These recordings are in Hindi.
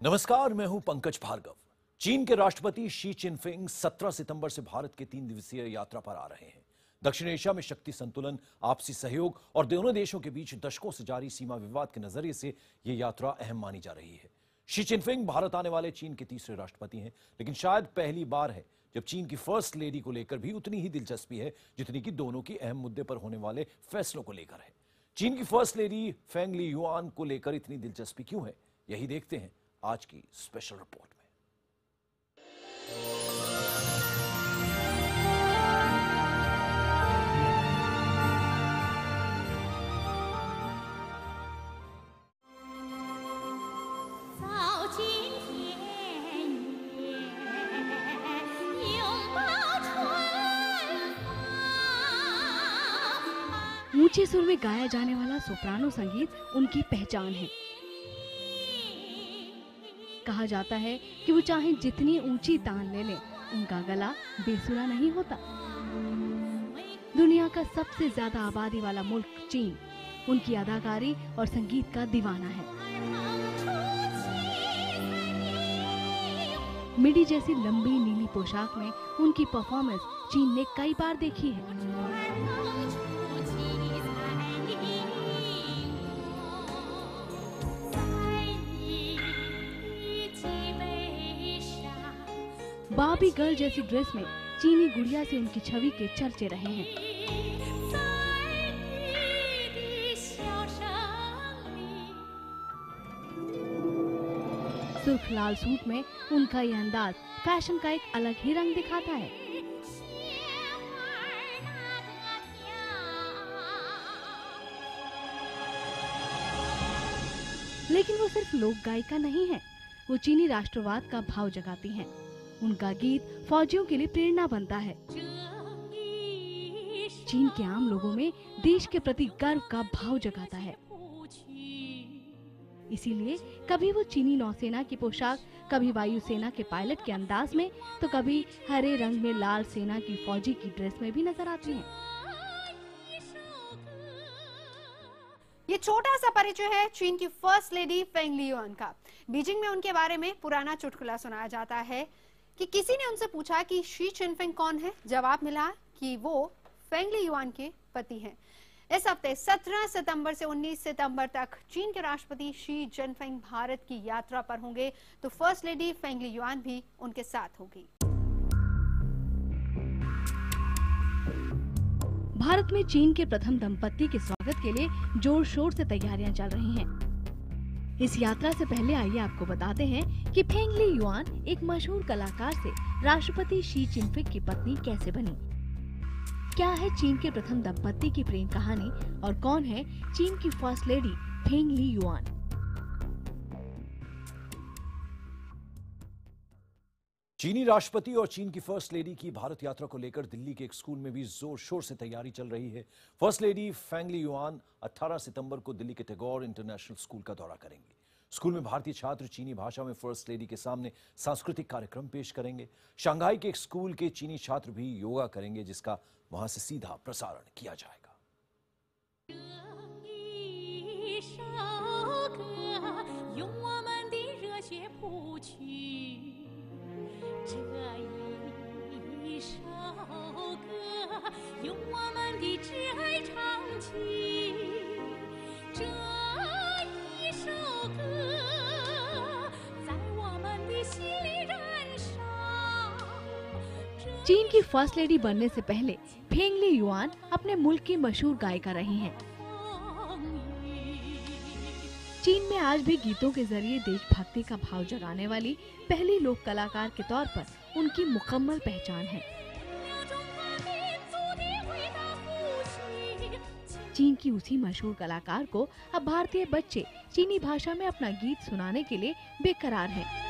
नमस्कार, मैं हूं पंकज भार्गव। चीन के राष्ट्रपति शी चिनफिंग 17 सितंबर से भारत के 3 दिवसीय यात्रा पर आ रहे हैं। दक्षिण एशिया में शक्ति संतुलन, आपसी सहयोग और दोनों देशों के बीच दशकों से जारी सीमा विवाद के नजरिए से यह यात्रा अहम मानी जा रही है। शी चिनफिंग भारत आने वाले चीन के तीसरे राष्ट्रपति हैं, लेकिन शायद पहली बार है जब चीन की फर्स्ट लेडी को लेकर भी उतनी ही दिलचस्पी है जितनी कि दोनों की अहम मुद्दे पर होने वाले फैसलों को लेकर है। चीन की फर्स्ट लेडी फेंग लीयुआन को लेकर इतनी दिलचस्पी क्यों है, यही देखते हैं आज की स्पेशल रिपोर्ट में। ऊंचे सुर में गाया जाने वाला सोप्रानो संगीत उनकी पहचान है। कहा जाता है कि वो चाहे जितनी ऊंची तान ले लें, उनका गला बेसुरा नहीं होता। दुनिया का सबसे ज्यादा आबादी वाला मुल्क चीन उनकी अदाकारी और संगीत का दीवाना है। मिडी जैसी लंबी नीली पोशाक में उनकी परफॉर्मेंस चीन ने कई बार देखी है। बार्बी गर्ल जैसी ड्रेस में चीनी गुड़िया से उनकी छवि के चर्चे रहे हैं। सुर्ख लाल सूट में उनका यह अंदाज फैशन का एक अलग ही रंग दिखाता है। लेकिन वो सिर्फ लोक गायिका नहीं है, वो चीनी राष्ट्रवाद का भाव जगाती हैं। उनका गीत फौजियों के लिए प्रेरणा बनता है। चीन के आम लोगों में देश के प्रति गर्व का भाव जगाता है। इसीलिए कभी वो चीनी नौसेना की पोशाक, कभी वायुसेना के पायलट के अंदाज में, तो कभी हरे रंग में लाल सेना की फौजी की ड्रेस में भी नजर आती हैं। ये छोटा सा परिचय है चीन की फर्स्ट लेडी फेंग लीयुआन का। बीजिंग में उनके बारे में पुराना चुटकुला सुनाया जाता है कि किसी ने उनसे पूछा कि शी चिनफिंग कौन है। जवाब मिला कि वो फेंग लीयुआन के पति हैं। इस हफ्ते 17 सितंबर से 19 सितंबर तक चीन के राष्ट्रपति शी चिनफिंग भारत की यात्रा पर होंगे, तो फर्स्ट लेडी फेंग लीयुआन भी उनके साथ होगी। भारत में चीन के प्रथम दंपत्ति के स्वागत के लिए जोर शोर से तैयारियां चल रही हैं। इस यात्रा से पहले आइए आपको बताते हैं कि फेंग लीयुआन एक मशहूर कलाकार से राष्ट्रपति शी चिनफिंग की पत्नी कैसे बनी। क्या है चीन के प्रथम दंपत्ति की प्रेम कहानी और कौन है चीन की फर्स्ट लेडी फेंग लीयुआन। चीनी राष्ट्रपति और चीन की फर्स्ट लेडी की भारत यात्रा को लेकर दिल्ली के एक स्कूल में भी जोर शोर से तैयारी चल रही है। फर्स्ट लेडी फेंग लीयुआन 18 सितंबर को दिल्ली के टैगोर इंटरनेशनल स्कूल का दौरा करेंगे। स्कूल में भारतीय छात्र चीनी भाषा में फर्स्ट लेडी के सामने सांस्कृतिक कार्यक्रम पेश करेंगे। शंघाई के एक स्कूल के चीनी छात्र भी योगा करेंगे, जिसका वहां से सीधा प्रसारण किया जाएगा। चीन की फर्स्ट लेडी बनने से पहले फेंग लीयुआन अपने मुल्क की मशहूर गायिका रही हैं। चीन में आज भी गीतों के जरिए देशभक्ति का भाव जगाने वाली पहली लोक कलाकार के तौर पर उनकी मुकम्मल पहचान है। चीन की उसी मशहूर कलाकार को अब भारतीय बच्चे चीनी भाषा में अपना गीत सुनाने के लिए बेकरार हैं।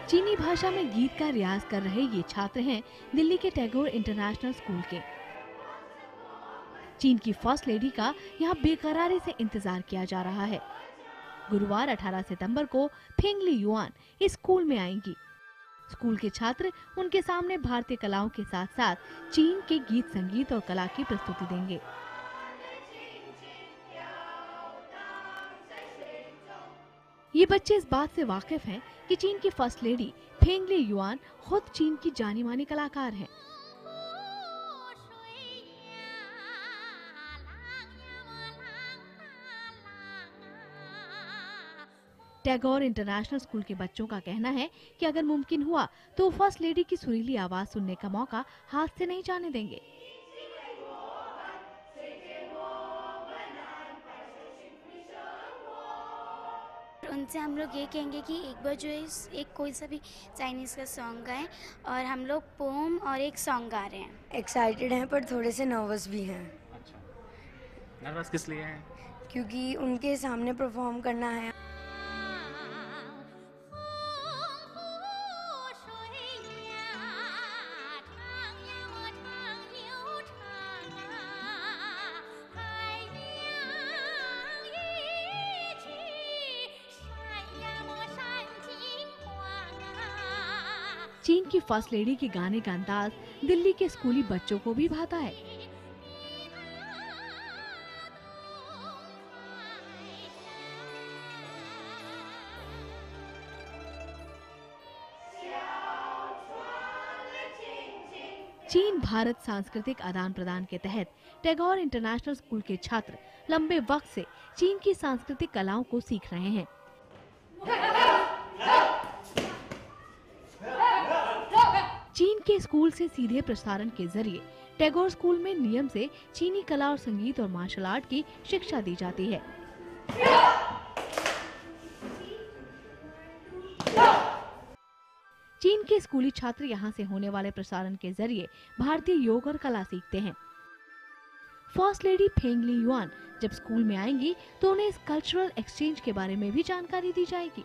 चीनी भाषा में गीत का रियाज कर रहे ये छात्र हैं दिल्ली के टैगोर इंटरनेशनल स्कूल के। चीन की फर्स्ट लेडी का यहाँ बेकरारी से इंतजार किया जा रहा है। गुरुवार 18 सितंबर को फेंगली युआन इस स्कूल में आएंगी। स्कूल के छात्र उनके सामने भारतीय कलाओं के साथ साथ चीन के गीत संगीत और कला की प्रस्तुति देंगे। ये बच्चे इस बात से वाकिफ हैं कि चीन की फर्स्ट लेडी फेंगली युआन खुद चीन की जानी मानी कलाकार हैं। टैगोर इंटरनेशनल स्कूल के बच्चों का कहना है कि अगर मुमकिन हुआ तो फर्स्ट लेडी की सुरीली आवाज सुनने का मौका हाथ से नहीं जाने देंगे। उनसे हम लोग ये कहेंगे कि एक बार जो है एक कोई सा भी चाइनीज़ का सॉन्ग गाएं, और हम लोग पोम और एक सॉन्ग गा रहे हैं। एक्साइटेड हैं पर थोड़े से नर्वस भी हैं। अच्छा, नर्वस किस लिए हैं? क्योंकि उनके सामने परफॉर्म करना है। चीन की फर्स्ट लेडी के गाने का अंदाज दिल्ली के स्कूली बच्चों को भी भाता है। चीन भारत सांस्कृतिक आदान प्रदान के तहत टैगोर इंटरनेशनल स्कूल के छात्र लंबे वक्त से चीन की सांस्कृतिक कलाओं को सीख रहे हैं। चीन के स्कूल से सीधे प्रसारण के जरिए टैगोर स्कूल में नियम से चीनी कला और संगीत और मार्शल आर्ट की शिक्षा दी जाती है। चीन के स्कूली छात्र यहाँ से होने वाले प्रसारण के जरिए भारतीय योग और कला सीखते हैं। फर्स्ट लेडी फेंगली युआन जब स्कूल में आएंगी तो उन्हें इस कल्चरल एक्सचेंज के बारे में भी जानकारी दी जाएगी।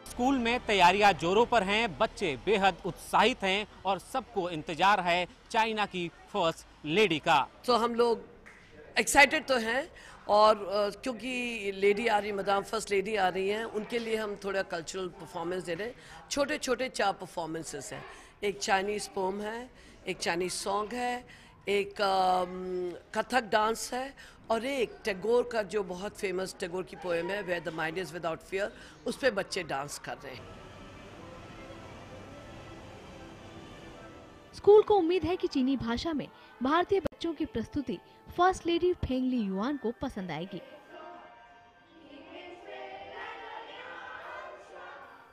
स्कूल में तैयारियां जोरों पर हैं, बच्चे बेहद उत्साहित हैं और सबको इंतजार है चाइना की फर्स्ट लेडी का। तो हम लोग एक्साइटेड तो हैं, और क्योंकि लेडी आ रही, मदाम फर्स्ट लेडी आ रही हैं, उनके लिए हम थोड़ा कल्चरल परफॉर्मेंस दे रहे हैं। छोटे छोटे 4 परफॉर्मेंसेस हैं। एक चाइनीज़ पोम है, एक चाइनीज़ सॉन्ग है, एक कथक डांस है, और एक टैगोर का जो बहुत फेमस टैगोर की पोएम है where the mind is without fear, उस पे बच्चे डांस कर रहे हैं। स्कूल को उम्मीद है कि चीनी भाषा में भारतीय बच्चों की प्रस्तुति फर्स्ट लेडी फेंगली युआन को पसंद आएगी।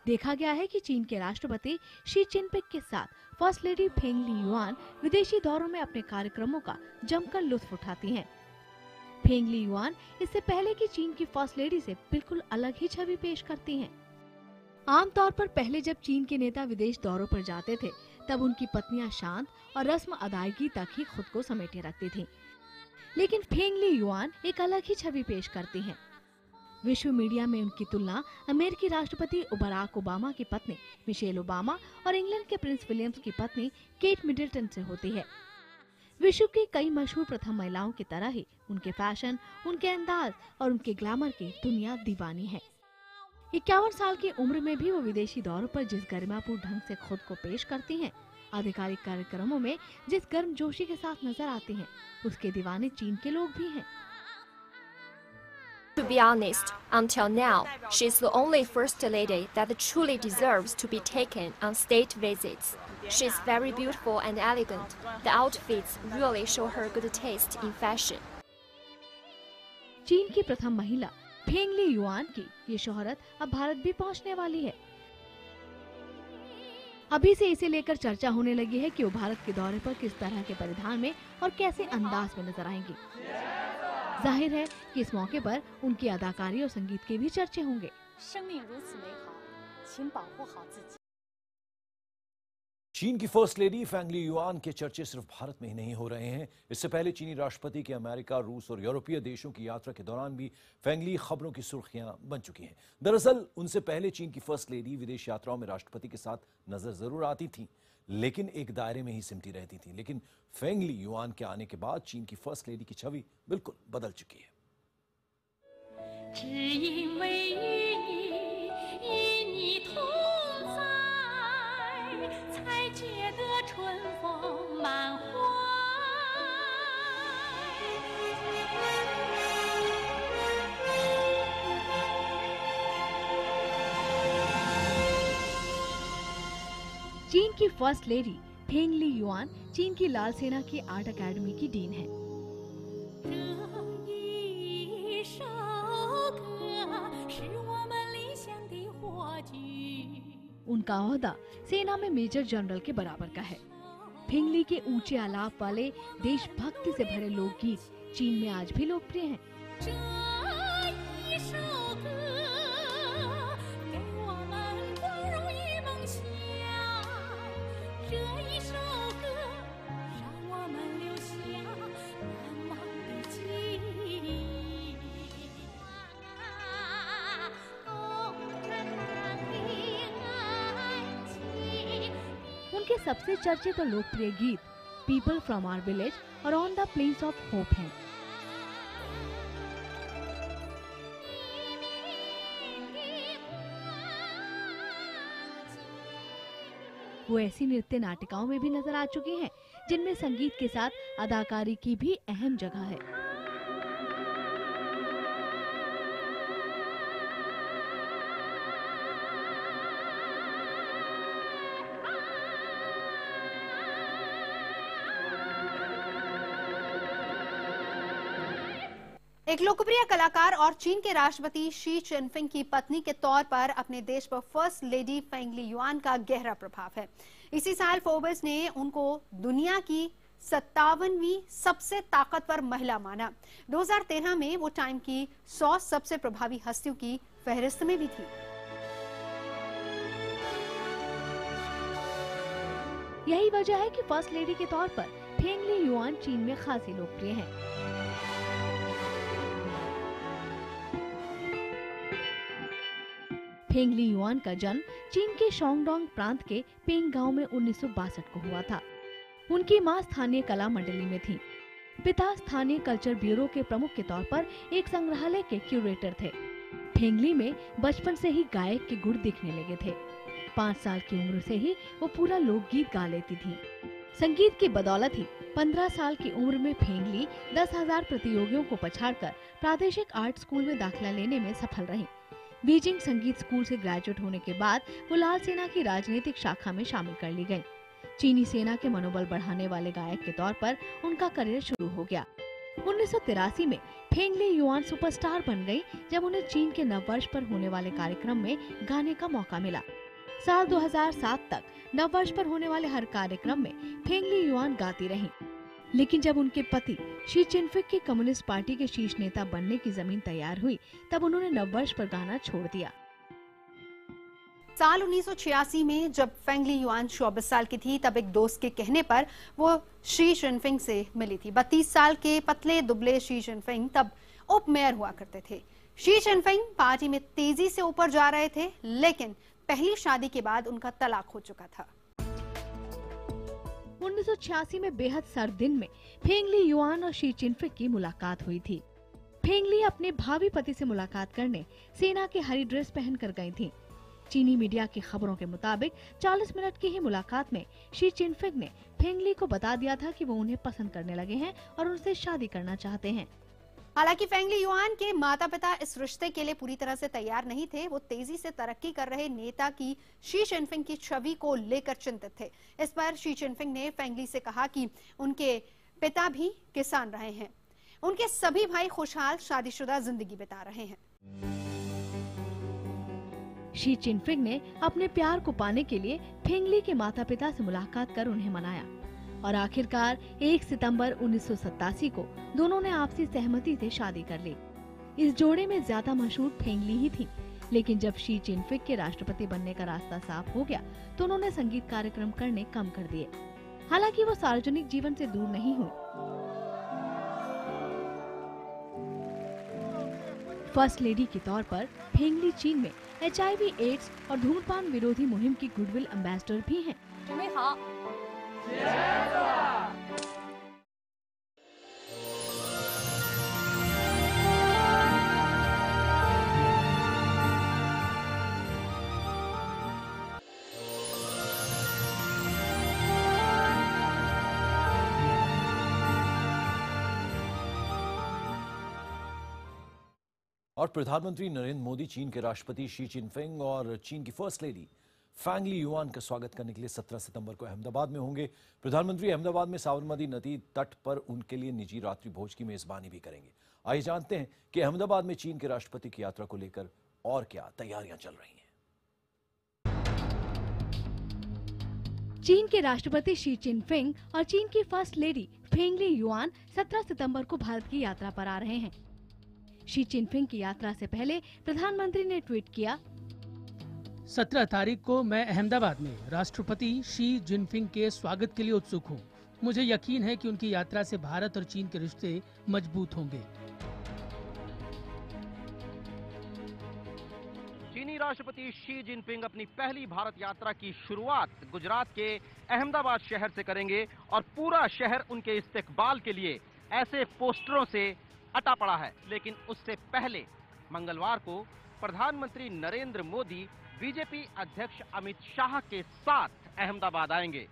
देखा गया है कि चीन के राष्ट्रपति शी जिनपिंग के साथ फर्स्ट लेडी फेंगली युआन विदेशी दौरों में अपने कार्यक्रमों का जमकर लुत्फ उठाती हैं। फेंगली युआन इससे पहले कि चीन की फर्स्ट लेडी से बिल्कुल अलग ही छवि पेश करती हैं। आमतौर पर पहले जब चीन के नेता विदेश दौरों पर जाते थे तब उनकी पत्नियां शांत और रस्म अदायगी तक ही खुद को समेटे रखती थीं। लेकिन फेंगली युआन एक अलग ही छवि पेश करती हैं। विश्व मीडिया में उनकी तुलना अमेरिकी राष्ट्रपति बराक ओबामा की पत्नी मिशेल ओबामा और इंग्लैंड के प्रिंस विलियम्स की पत्नी केट मिडल्टन से होती है। विश्व की कई मशहूर प्रथम महिलाओं की तरह ही उनके फैशन, उनके अंदाज और उनके ग्लैमर की दुनिया दीवानी है। 51 साल की उम्र में भी वो विदेशी दौरों पर जिस गरिमापूर्ण ढंग से खुद को पेश करती हैं, आधिकारिक कार्यक्रमों में जिस गर्मजोशी के साथ नजर आती हैं, उसके दीवाने चीन के लोग भी हैं। To be honest, until now, she's the only first lady that truly deserves to be taken on state visits. She's very beautiful and elegant. The outfits really show her good taste in fashion. चीन की प्रथम महिला फेंगली युआन की ये शोहरत अब भारत भी पहुंचने वाली है। अभी से इसे लेकर चर्चा होने लगी है कि वो भारत के दौरे पर किस तरह के परिधान में और कैसे अंदाज में नजर आएंगी। जाहिर है कि इस मौके पर उनकी अदाकारी और संगीत के भी चर्चे होंगे। चीन की फर्स्ट लेडी फेंगली युआन के चर्चे सिर्फ भारत में ही नहीं हो रहे हैं। इससे पहले चीनी राष्ट्रपति के अमेरिका, रूस और यूरोपीय देशों की यात्रा के दौरान भी फेंगली खबरों की सुर्खियां बन चुकी हैं। दरअसल उनसे पहले चीन की फर्स्ट लेडी विदेश यात्राओं में राष्ट्रपति के साथ नजर जरूर आती थी, लेकिन एक दायरे में ही सिमटी रहती थी। लेकिन फेंगली युआन के आने के बाद चीन की फर्स्ट लेडी की छवि बिल्कुल बदल चुकी है। 只因为与你与你同在，才觉得春风满怀。चीन की फर्स्ट लेडी फेंगली युआन चीन की लाल सेना की आर्ट एकेडमी की डीन है। उनका ओहदा सेना में मेजर जनरल के बराबर का है। फेंगली के ऊंचे आलाप वाले देशभक्ति से भरे लोकगीत चीन में आज भी लोकप्रिय हैं। उनके सबसे चर्चित और लोकप्रिय गीत पीपल फ्रॉम आवर विलेज और on the plains of hope हैं। वो ऐसी नृत्य नाटिकाओं में भी नजर आ चुकी हैं जिनमें संगीत के साथ अदाकारी की भी अहम जगह है। एक लोकप्रिय कलाकार और चीन के राष्ट्रपति शी चिनफिंग की पत्नी के तौर पर अपने देश पर फर्स्ट लेडी फेंगली युआन का गहरा प्रभाव है। इसी साल फोर्ब्स ने उनको दुनिया की 57वीं सबसे ताकतवर महिला माना। 2013 में वो टाइम की 100 सबसे प्रभावी हस्तियों की फहरिस्त में भी थी। यही वजह है कि फर्स्ट लेडी के तौर पर फेंगली युआन चीन में खासी लोकप्रिय हैं। फेंगली युआन का जन्म चीन के शोंगडोंग प्रांत के पेंग गांव में 1962 को हुआ था। उनकी मां स्थानीय कला मंडली में थी। पिता स्थानीय कल्चर ब्यूरो के प्रमुख के तौर पर एक संग्रहालय के क्यूरेटर थे। फेंगली में बचपन से ही गायक के गुण दिखने लगे थे। 5 साल की उम्र से ही वो पूरा लोकगीत गा लेती थी। संगीत की बदौलत ही 15 साल की उम्र में फेंगली 10,000 प्रतियोगियों को पछाड़कर प्रादेशिक आर्ट स्कूल में दाखिला लेने में सफल रही। बीजिंग संगीत स्कूल से ग्रेजुएट होने के बाद वो लाल सेना की राजनीतिक शाखा में शामिल कर ली गयी। चीनी सेना के मनोबल बढ़ाने वाले गायक के तौर पर उनका करियर शुरू हो गया। 1983 में फेंगली युआन सुपरस्टार बन गई जब उन्हें चीन के नववर्ष पर होने वाले कार्यक्रम में गाने का मौका मिला। साल 2007 तक नववर्ष पर होने वाले हर कार्यक्रम में फेंगली युआन गाती रहीं। लेकिन जब उनके पति शी चिनफिंग की कम्युनिस्ट पार्टी के शीर्ष नेता बनने की जमीन तैयार हुई, तब उन्होंने नववर्ष पर गाना छोड़ दिया। साल 1986 में जब फेंगली युआन 24 साल की थी, तब एक दोस्त के कहने पर वो शी चिनफिंग से मिली थी। 32 साल के पतले दुबले शी चिनफिंग तब उप मेयर हुआ करते थे। शी चिनफिंग पार्टी में तेजी से ऊपर जा रहे थे, लेकिन पहली शादी के बाद उनका तलाक हो चुका था। 1986 में बेहद सर्द दिन में फेंगली युआन और शी चिनफिंग की मुलाकात हुई थी। फेंगली अपने भावी पति से मुलाकात करने सेना की हरी ड्रेस पहनकर गई थी। चीनी मीडिया की खबरों के मुताबिक 40 मिनट की ही मुलाकात में शी चिनफिंग ने फेंगली को बता दिया था कि वो उन्हें पसंद करने लगे हैं और उनसे शादी करना चाहते हैं। हालांकि फेंगली युआन के माता पिता इस रिश्ते के लिए पूरी तरह से तैयार नहीं थे। वो तेजी से तरक्की कर रहे नेता की शी चिनफिंग की छवि को लेकर चिंतित थे। इस पर शी चिनफिंग ने फेंगली से कहा कि उनके पिता भी किसान रहे हैं, उनके सभी भाई खुशहाल शादीशुदा जिंदगी बिता रहे हैं। शी चिनफिंग ने अपने प्यार को पाने के लिए फेंगली के माता पिता से मुलाकात कर उन्हें मनाया और आखिरकार 1 सितंबर 1987 को दोनों ने आपसी सहमति से शादी कर ली। इस जोड़े में ज्यादा मशहूर फेंगली ही थी, लेकिन जब शी चिनफिंग के राष्ट्रपति बनने का रास्ता साफ हो गया तो उन्होंने संगीत कार्यक्रम करने कम कर दिए। हालांकि वो सार्वजनिक जीवन से दूर नहीं हुई। फर्स्ट लेडी के तौर पर फेंगली चीन में HIV एड्स और धूम्रपान विरोधी मुहिम की गुडविल एम्बेसडर भी हैं। और प्रधानमंत्री नरेंद्र मोदी चीन के राष्ट्रपति शी चिनफिंग और चीन की फर्स्ट लेडी फेंगली युआन का स्वागत करने के लिए 17 सितंबर को अहमदाबाद में होंगे। प्रधानमंत्री अहमदाबाद में साबरमती नदी तट पर उनके लिए निजी रात्रि भोज की मेजबानी भी करेंगे। आइए जानते हैं कि अहमदाबाद में चीन के राष्ट्रपति की यात्रा को लेकर और क्या तैयारियां चल रही हैं। चीन के राष्ट्रपति शी चिनफिंग और चीन की फर्स्ट लेडी फेंगली युआन 17 सितंबर को भारत की यात्रा पर आ रहे हैं। शी चिनफिंग की यात्रा से पहले प्रधानमंत्री ने ट्वीट किया, 17 तारीख को मैं अहमदाबाद में राष्ट्रपति शी जिनपिंग के स्वागत के लिए उत्सुक हूँ। मुझे यकीन है कि उनकी यात्रा से भारत और चीन के रिश्ते मजबूत होंगे। चीनी राष्ट्रपति शी जिनपिंग अपनी पहली भारत यात्रा की शुरुआत गुजरात के अहमदाबाद शहर से करेंगे और पूरा शहर उनके इस्तकबाल के लिए ऐसे पोस्टरों से अटा पड़ा है। लेकिन उससे पहले मंगलवार को प्रधानमंत्री नरेंद्र मोदी बीजेपी अध्यक्ष अमित शाह के साथ अहमदाबाद आएंगे।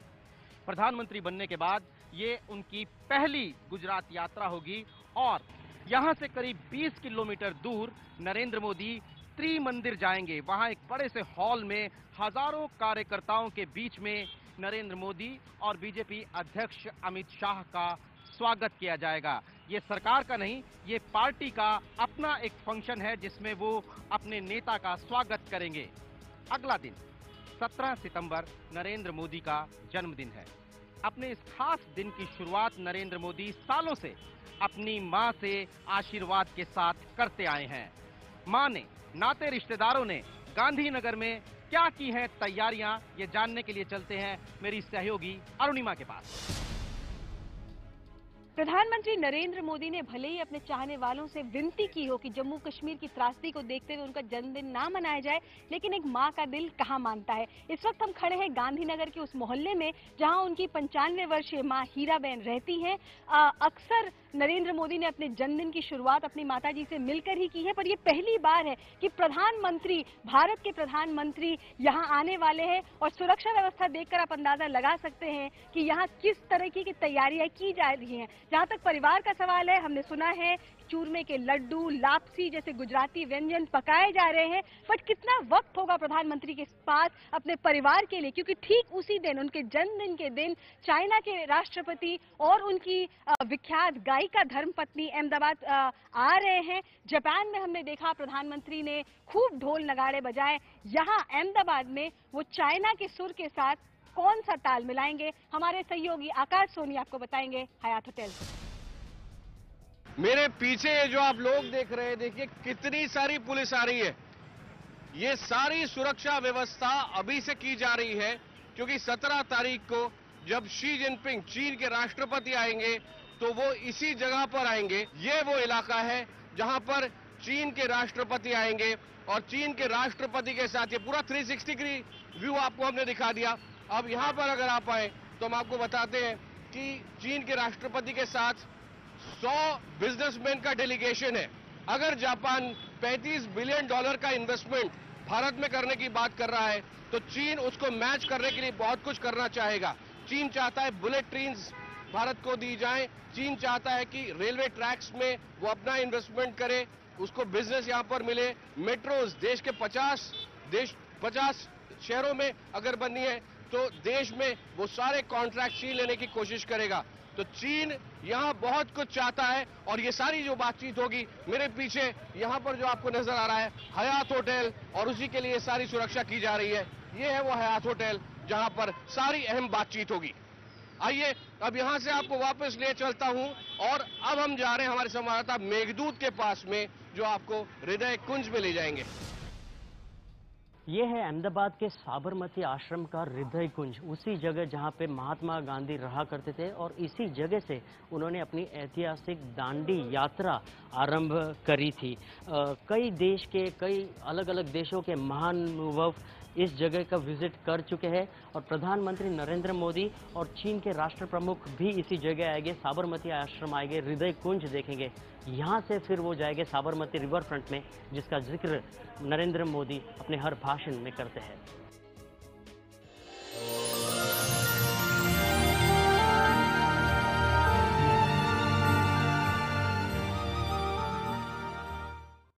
प्रधानमंत्री बनने के बाद ये उनकी पहली गुजरात यात्रा होगी और यहां से करीब 20 किलोमीटर दूर नरेंद्र मोदी त्रिमंदिर जाएंगे। वहां एक बड़े से हॉल में हजारों कार्यकर्ताओं के बीच में नरेंद्र मोदी और बीजेपी अध्यक्ष अमित शाह का स्वागत किया जाएगा। ये सरकार का नहीं, ये पार्टी का अपना एक फंक्शन है जिसमें वो अपने नेता का स्वागत करेंगे। अगला दिन 17 सितंबर नरेंद्र मोदी का जन्मदिन है। अपने इस खास दिन की शुरुआत नरेंद्र मोदी सालों से अपनी मां से आशीर्वाद के साथ करते आए हैं। मां ने, नाते रिश्तेदारों ने गांधीनगर में क्या की हैं तैयारियां, ये जानने के लिए चलते हैं मेरी सहयोगी अरुणिमा के पास। प्रधानमंत्री नरेंद्र मोदी ने भले ही अपने चाहने वालों से विनती की हो कि जम्मू कश्मीर की त्रासदी को देखते हुए उनका जन्मदिन ना मनाया जाए, लेकिन एक मां का दिल कहां मानता है। इस वक्त हम खड़े हैं गांधीनगर के उस मोहल्ले में जहां उनकी 95 वर्षीय मां हीराबेन रहती हैं। अक्सर नरेंद्र मोदी ने अपने जन्मदिन की शुरुआत अपनी माताजी से मिलकर ही की है, पर यह पहली बार है कि प्रधानमंत्री, भारत के प्रधानमंत्री यहां आने वाले हैं और सुरक्षा व्यवस्था देखकर आप अंदाजा लगा सकते हैं कि यहां किस तरह की तैयारियां की जा रही हैं। जहां तक परिवार का सवाल है, हमने सुना है चूरमे के लड्डू, लापसी जैसे गुजराती व्यंजन पकाए जा रहे हैं, बट कितना वक्त होगा प्रधानमंत्री के पास अपने परिवार के लिए, क्योंकि ठीक उसी दिन, उनके जन्मदिन के दिन, चाइना के राष्ट्रपति और उनकी विख्यात गायिका धर्मपत्नी अहमदाबाद आ रहे हैं। जापान में हमने देखा प्रधानमंत्री ने खूब ढोल नगाड़े बजाए, यहाँ अहमदाबाद में वो चाइना के सुर के साथ कौन सा ताल मिलाएंगे, हमारे सहयोगी आकाश सोनी आपको बताएंगे हयात होटल से। मेरे पीछे जो आप लोग देख रहे हैं, देखिए कितनी सारी पुलिस आ रही है। ये सारी सुरक्षा व्यवस्था अभी से की जा रही है, क्योंकि 17 तारीख को जब शी जिनपिंग चीन के राष्ट्रपति आएंगे तो वो इसी जगह पर आएंगे। ये वो इलाका है जहां पर चीन के राष्ट्रपति आएंगे और चीन के राष्ट्रपति के साथ ये पूरा 360 डिग्री व्यू आपको हमने दिखा दिया। अब यहां पर अगर आप आए तो हम आपको बताते हैं कि चीन के राष्ट्रपति के साथ 100 बिजनेसमैन का डेलीगेशन है। अगर जापान $35 बिलियन का इन्वेस्टमेंट भारत में करने की बात कर रहा है तो चीन उसको मैच करने के लिए बहुत कुछ करना चाहेगा। चीन चाहता है बुलेट ट्रेन्स भारत को दी जाए, चीन चाहता है कि रेलवे ट्रैक्स में वो अपना इन्वेस्टमेंट करे, उसको बिजनेस यहाँ पर मिले। मेट्रोज देश के 50 शहरों में अगर बननी है तो देश में वो सारे कॉन्ट्रैक्ट चीन लेने की कोशिश करेगा। तो चीन यहाँ बहुत कुछ चाहता है और ये सारी जो बातचीत होगी, मेरे पीछे यहाँ पर जो आपको नजर आ रहा है हयात होटल, और उसी के लिए सारी सुरक्षा की जा रही है। ये है वो हयात होटल जहाँ पर सारी अहम बातचीत होगी। आइए अब यहाँ से आपको वापस ले चलता हूँ और अब हम जा रहे हैं हमारे संवाददाता मेघदूत के पास में, जो आपको हृदय कुंज में ले जाएंगे। ये है अहमदाबाद के साबरमती आश्रम का हृदय कुंज, उसी जगह जहाँ पे महात्मा गांधी रहा करते थे और इसी जगह से उन्होंने अपनी ऐतिहासिक दांडी यात्रा आरंभ करी थी। कई अलग अलग देशों के महानुभाव इस जगह का विजिट कर चुके हैं और प्रधानमंत्री नरेंद्र मोदी और चीन के राष्ट्र प्रमुख भी इसी जगह आएंगे, साबरमती आश्रम आएंगे, हृदय कुंज देखेंगे। यहाँ से फिर वो जाएंगे साबरमती रिवर फ्रंट में, जिसका जिक्र नरेंद्र मोदी अपने हर भाषण में करते हैं।